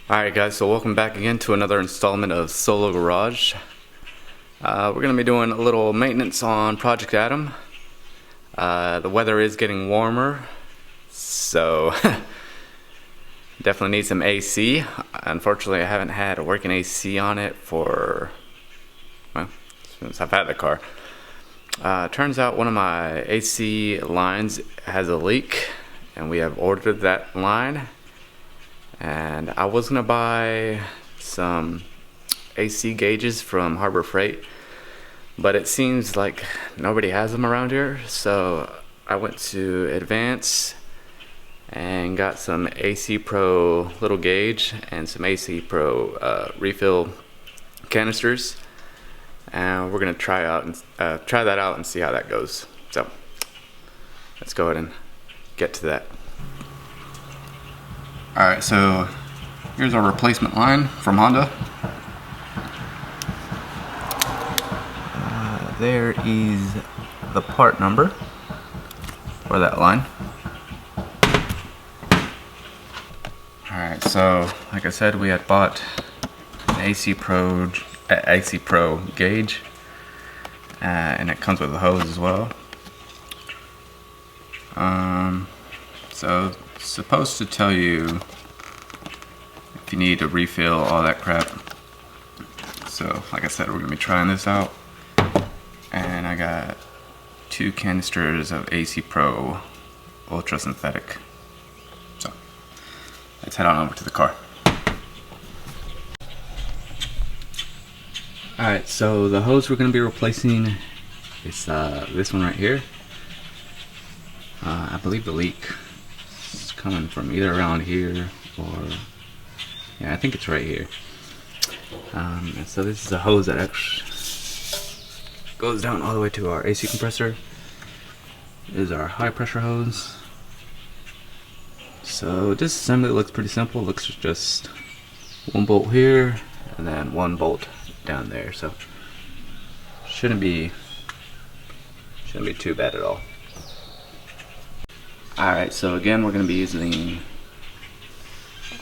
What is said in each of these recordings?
Alright guys, so welcome back again to another installment of Solo Garage. We're going to be doing a little maintenance on Project Adam. The weather is getting warmer, so definitely need some AC. Unfortunately, I haven't had a working AC on it for, well, since I've had the car. Turns out one of my AC lines has a leak, and we have ordered that line. And I was gonna buy some AC gauges from Harbor Freight, but it seems like nobody has them around here, so I went to Advance and got some AC Pro little gauge and some AC Pro refill canisters, and we're gonna try that out and see how that goes. So let's go ahead and get to that. Alright, so here's our replacement line from Honda. There is the part number for that line. Alright, so like I said, we had bought an AC Pro gauge, and it comes with a hose as well. So it's supposed to tell you if you need to refill, all that crap. So like I said, we're gonna be trying this out, and I got 2 canisters of AC Pro Ultra Synthetic. So let's head on over to the car. Alright, so the hose we're gonna be replacing is this one right here. I believe the leak is coming from either around here or, yeah, I think it's right here. And so this is a hose that actually goes down all the way to our AC compressor. This is our high pressure hose. So this assembly looks pretty simple. It looks just one bolt here and then one bolt down there. So shouldn't be too bad at all. Alright, so again we're going to be using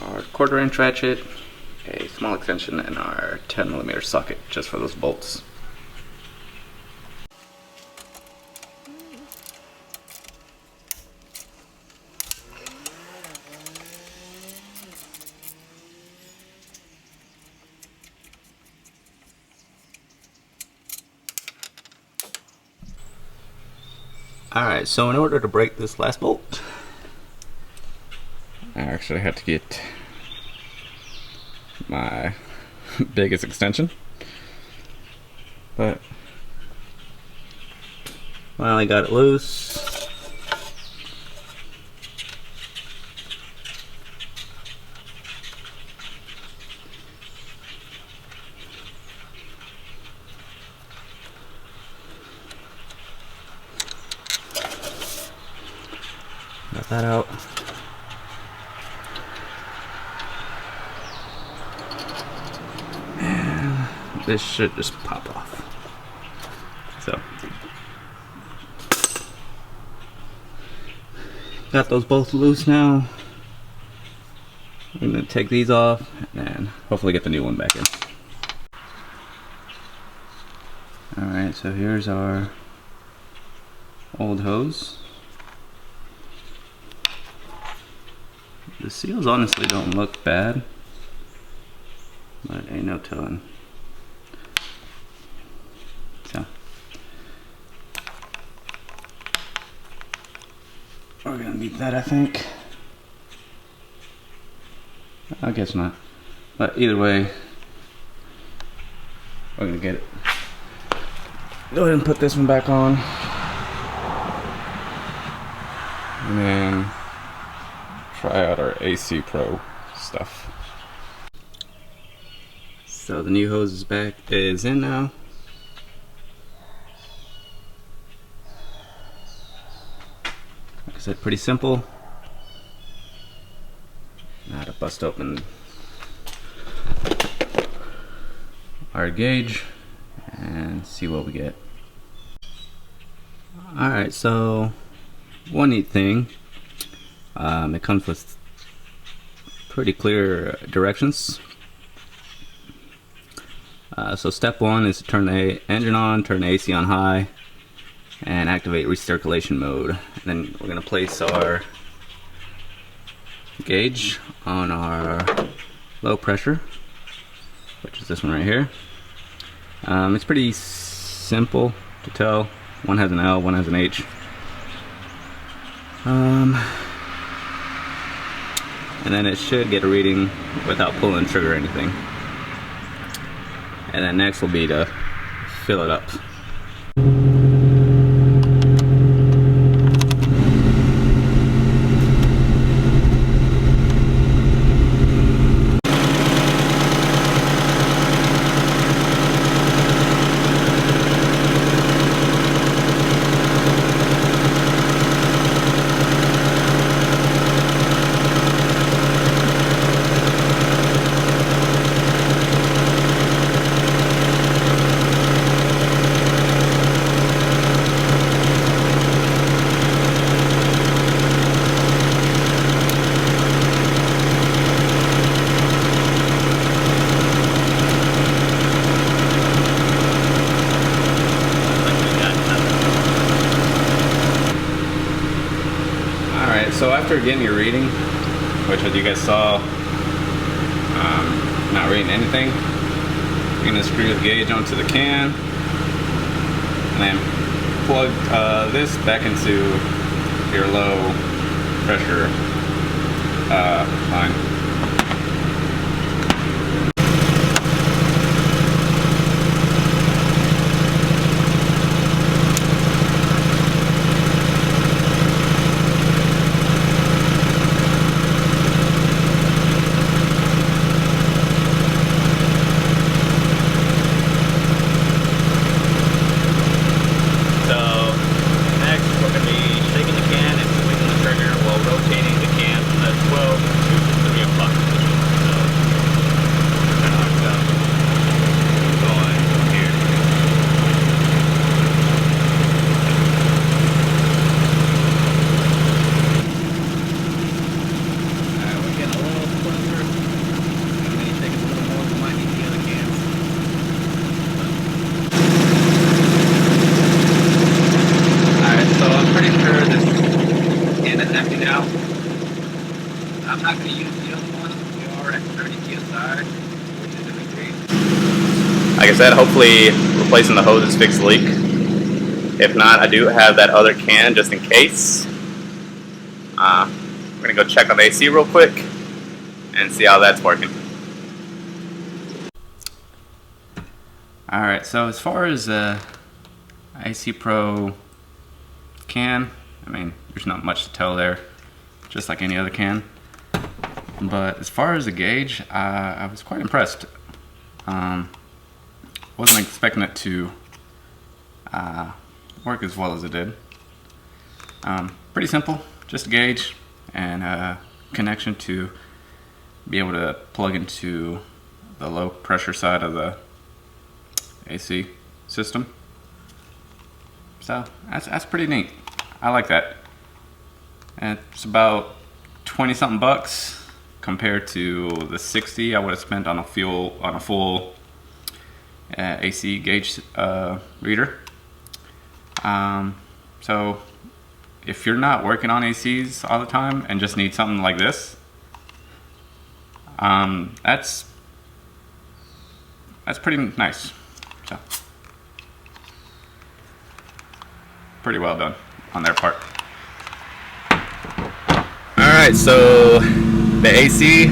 our 1/4 inch ratchet, a small extension, and our 10mm socket just for those bolts. Alright, so in order to break this last bolt, I actually had to get my biggest extension, but finally got it loose. Got that out. And this should just pop off. So, got those both loose now. I'm gonna take these off and then hopefully get the new one back in. Alright, so here's our old hose. The seals honestly don't look bad, but ain't no telling. So we're gonna beat that, I think. I guess not, but either way, we're gonna get it. Go ahead and put this one back on, and then try out our AC Pro stuff. So the new hose is in now. Like I said, pretty simple. Now to bust open our gauge and see what we get. Alright, so one neat thing, it comes with pretty clear directions. So step one is to turn the engine on, turn the AC on high, and activate recirculation mode. And then we're going to place our gauge on our low pressure, which is this one right here. It's pretty simple to tell. One has an L, one has an H. And then it should get a reading without pulling the trigger or anything. And then next will be to fill it up. So after getting your reading, which as you guys saw, not reading anything, you're going to screw the gauge onto the can and then plug this back into your low pressure line. I'm not going to use the other one. We are at 30 psi, which is an increase. Like I said, hopefully replacing the hose has fixed the leak. If not, I do have that other can just in case. We're going to go check on the AC real quick and see how that's working. Alright, so as far as AC Pro can, I mean, there's not much to tell there, just like any other can. But as far as the gauge, I was quite impressed. Wasn't expecting it to work as well as it did. Pretty simple, just a gauge and a connection to be able to plug into the low pressure side of the AC system. So that's pretty neat. I like that. And it's about 20 something bucks compared to the 60 I would have spent on a full AC gauge reader. So if you're not working on ACs all the time and just need something like this, that's pretty nice. So pretty well done on their part. Alright, so the AC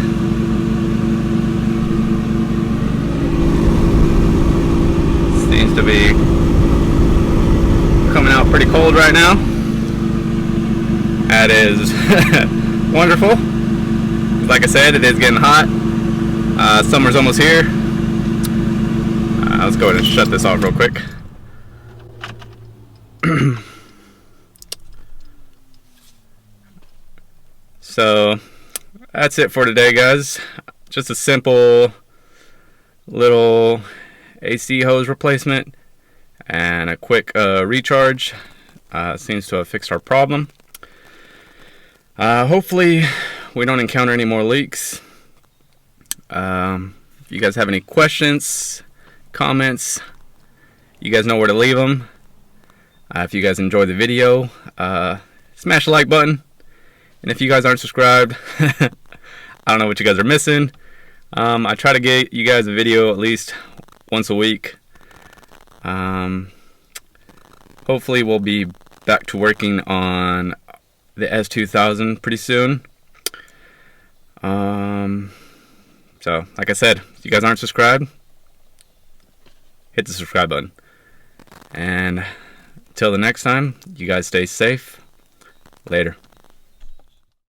seems to be coming out pretty cold right now. That is wonderful. Like I said, it is getting hot. Summer's almost here. Let's go ahead and shut this off real quick. So that's it for today, guys. Just a simple little AC hose replacement and a quick recharge. Seems to have fixed our problem. Hopefully we don't encounter any more leaks. If you guys have any questions, comments, you guys know where to leave them. If you guys enjoyed the video, smash the like button. And if you guys aren't subscribed, I don't know what you guys are missing. I try to get you guys a video at least once a week. Hopefully we'll be back to working on the S2000 pretty soon. So, like I said, if you guys aren't subscribed, hit the subscribe button. And until the next time, you guys stay safe. Later.